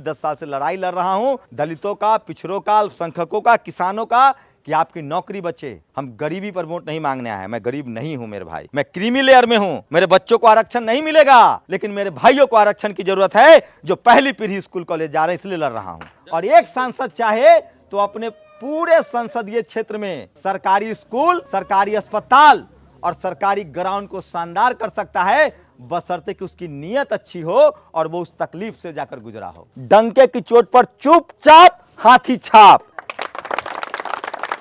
10 साल से लड़ाई लड़ रहा हूं दलितों का, पिछड़ों का, अल्पसंख्यकों का, किसानों का, कि आपकी नौकरी बचे। हम गरीबी पर वोट नहीं मांगने आए हैं। मैं गरीब नहीं हूं मेरे भाई, मैं क्रीमी लेयर में हूं। मेरे बच्चों को आरक्षण नहीं मिलेगा, लेकिन मेरे भाइयों को आरक्षण की जरूरत है जो पहली पीढ़ी स्कूल कॉलेज जा रहे हैं, इसलिए लड़ रहा हूं। और एक सांसद चाहे तो अपने पूरे संसदीय क्षेत्र में सरकारी स्कूल, सरकारी अस्पताल और सरकारी ग्राउंड को शानदार कर सकता है, बशर्ते कि उसकी नीयत अच्छी हो और वो उस तकलीफ से जाकर गुजरा हो। डंके की चोट पर चुपचाप हाथी छाप,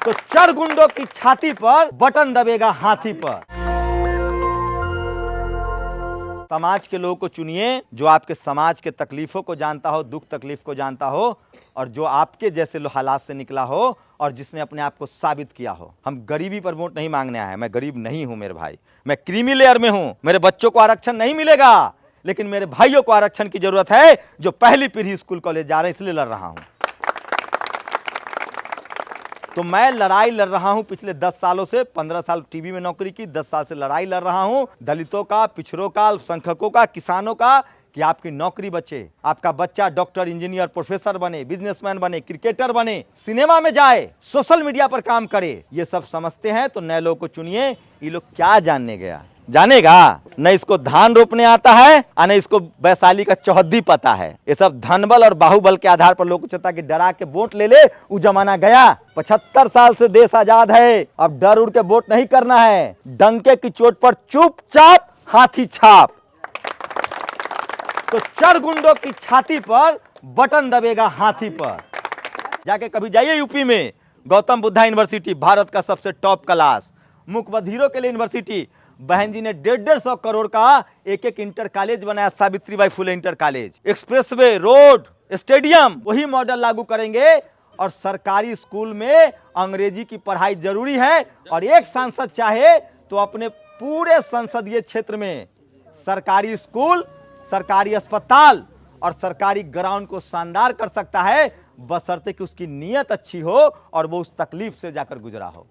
तो चर गुंडों की छाती पर बटन दबेगा हाथी पर। समाज के लोगों को चुनिए जो आपके समाज के तकलीफों को जानता हो, दुख तकलीफ को जानता हो, और जो आपके जैसे हालात से निकला हो और जिसने अपने आप को साबित किया हो। हम गरीबी पर वोट नहीं मांगने आए हैं। मैं गरीब नहीं हूं मेरे भाई, मैं क्रीमी लेयर में हूं। मेरे बच्चों को आरक्षण नहीं मिलेगा, लेकिन मेरे भाइयों को आरक्षण की जरूरत है जो पहली पीढ़ी स्कूल कॉलेज जा रहे हैं, इसलिए लड़ रहा हूं। तो मैं लड़ाई लड़ रहा हूं पिछले 10 सालों से। 15 साल टीवी में नौकरी की, 10 साल से लड़ाई लड़ रहा हूं दलितों का, पिछड़ों का, अल्पसंख्यकों का, किसानों का, कि आपकी नौकरी बचे, आपका बच्चा डॉक्टर, इंजीनियर, प्रोफेसर बने, बिजनेसमैन बने, क्रिकेटर बने, सिनेमा में जाए, सोशल मीडिया पर काम करे। ये सब समझते हैं तो नए लोगों को चुनिए। ये लोग क्या जानने गया, जानेगा न इसको धान रोपने आता है और न इसको वैशाली का चौहद्दी पता है। ये सब धनबल और बाहुबल के आधार पर लोग चाहता कि डरा के वोट ले ले। वो जमाना गया। 75 साल से देश आजाद है, अब डर उड़ के वोट नहीं करना है। डंके की चोट पर चुपचाप हाथी छाप, तो चर गुंडों की छाती पर बटन दबेगा हाथी पर। जाके कभी जाइए यूपी में, गौतम बुद्धा यूनिवर्सिटी, भारत का सबसे टॉप क्लास, मुख्य बधिरों के लिए यूनिवर्सिटी। बहन जी ने 150 करोड़ का एक इंटर कॉलेज बनाया, Savitribai Phule inter college. Expressway, road, stadium, वही मॉडल लागू करेंगे। और सरकारी स्कूल में अंग्रेजी की पढ़ाई जरूरी है। और एक सांसद चाहे तो अपने पूरे संसदीय क्षेत्र में सरकारी स्कूल, सरकारी अस्पताल और सरकारी ग्राउंड को शानदार कर सकता है, बशर्ते कि उसकी नीयत अच्छी हो और वो उस तकलीफ से जाकर गुजरा हो।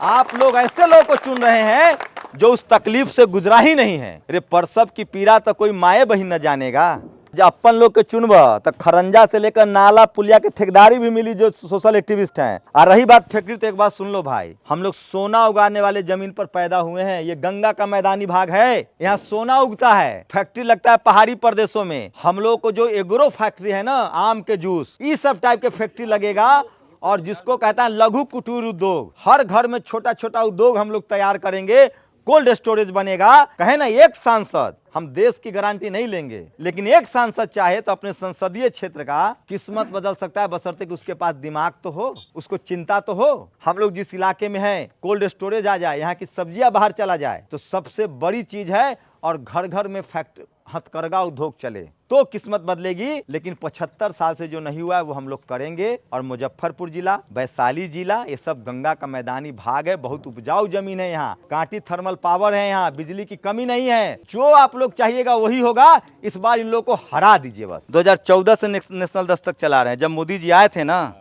आप लोग ऐसे लोगों को चुन रहे हैं जो उस तकलीफ से गुजरा ही नहीं है। अरे प्रसव की पीड़ा तो कोई माए बहन न जानेगा। जब अपन लोग के चुनब तो खरंजा से लेकर नाला पुलिया के ठेकेदारी भी मिली जो सोशल एक्टिविस्ट हैं। और रही बात फैक्ट्री, तो एक बात सुन लो भाई, हम लोग सोना उगाने वाले जमीन पर पैदा हुए हैं। ये गंगा का मैदानी भाग है, यहाँ सोना उगता है। फैक्ट्री लगता है पहाड़ी प्रदेशों में। हम लोग को जो एग्रो फैक्ट्री है ना, आम के जूस, इस सब टाइप के फैक्ट्री लगेगा। और जिसको कहता है लघु कुटीर उद्योग, हर घर में छोटा छोटा उद्योग हम लोग तैयार करेंगे। कोल्ड स्टोरेज बनेगा। कहे ना एक सांसद, हम देश की गारंटी नहीं लेंगे, लेकिन एक सांसद चाहे तो अपने संसदीय क्षेत्र का किस्मत बदल सकता है, बशर्ते कि उसके पास दिमाग तो हो, उसको चिंता तो हो। हम लोग जिस इलाके में हैं, कोल्ड स्टोरेज आ जाए, यहाँ की सब्जियां बाहर चला जाए तो सबसे बड़ी चीज है। और घर घर में फैक्ट्री, हथकरघा उद्योग चले तो किस्मत बदलेगी। लेकिन 75 साल से जो नहीं हुआ है वो हम लोग करेंगे। और मुजफ्फरपुर जिला, वैशाली जिला, ये सब गंगा का मैदानी भाग है, बहुत उपजाऊ जमीन है। यहाँ कांटी थर्मल पावर है, यहाँ बिजली की कमी नहीं है। जो आप लोग चाहिएगा वही होगा। इस बार इन लोगों को हरा दीजिए बस। 2014 से नेशनल दस्तक चला रहे हैं। जब मोदी जी आए थे ना,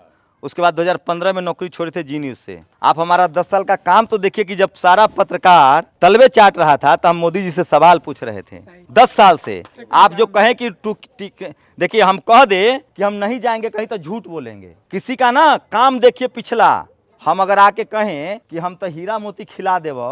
उसके बाद 2015 में नौकरी छोड़े थे जी न्यूज से। आप हमारा 10 साल का काम तो देखिए कि जब सारा पत्रकार तलवे चाट रहा था तो हम मोदी जी से सवाल पूछ रहे थे। 10 साल से आप जो कहें कि देखिए, हम कह दे कि हम नहीं जाएंगे कहीं तो झूठ बोलेंगे। किसी का ना काम देखिए पिछला। हम अगर आके कहें कि हम तो हीरा मोती खिला देव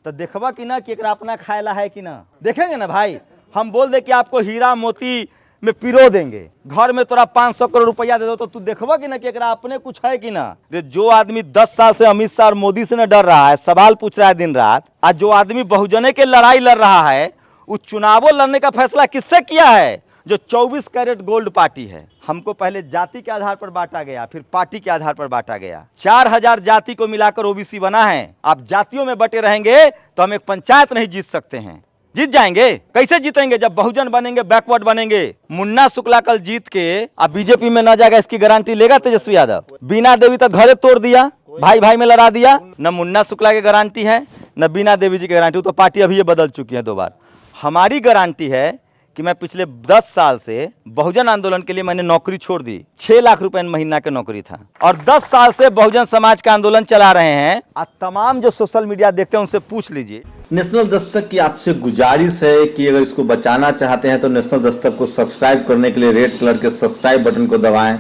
तो देखबा कि ना कि एकरा अपना खायला है कि ना, देखेंगे ना भाई। हम बोल दे कि आपको हीरा मोती में पिरो देंगे, घर में तोरा 500 करोड़ रुपया दे दो, तो तू देखबा कि ना कि एकरा अपने कुछ है कि ना। जो आदमी 10 साल से अमित शाह और मोदी से न डर रहा है, सवाल पूछ रहा है दिन रात, आज जो आदमी बहुजने के लड़ाई लड़ रहा है, वो चुनावों लड़ने का फैसला किससे किया है? जो 24 कैरेट गोल्ड पार्टी है। हमको पहले जाति के आधार पर बांटा गया, फिर पार्टी के आधार पर बांटा गया। 4000 जाति को मिलाकर ओबीसी बना है। आप जातियों में बटे रहेंगे तो हम एक पंचायत नहीं जीत सकते हैं। जीत जाएंगे? कैसे जीतेंगे? जब बहुजन बनेंगे, बैकवर्ड बनेंगे। मुन्ना शुक्ला कल जीत के अब बीजेपी में न जाएगा, इसकी गारंटी लेगा तेजस्वी यादव? बीना देवी तो घरे तोड़ दिया, भाई भाई में लड़ा दिया। न मुन्ना शुक्ला की गारंटी है, न बीना देवी जी की गारंटी। तो पार्टी अभी ये बदल चुकी है 2 बार। हमारी गारंटी है कि मैं पिछले 10 साल से बहुजन आंदोलन के लिए मैंने नौकरी छोड़ दी। 6 लाख रुपए महीना की नौकरी था और 10 साल से बहुजन समाज का आंदोलन चला रहे हैं। और तमाम जो सोशल मीडिया देखते हैं उनसे पूछ लीजिए। नेशनल दस्तक की आपसे गुजारिश है कि अगर इसको बचाना चाहते हैं तो नेशनल दस्तक को सब्सक्राइब करने के लिए रेड कलर के सब्सक्राइब बटन को दबाएं,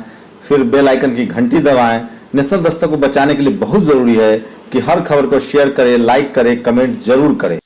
फिर बेल आइकन की घंटी दबाएं। नेशनल दस्तक को बचाने के लिए बहुत जरूरी है कि हर खबर को शेयर करें, लाइक करें, कमेंट जरूर करें।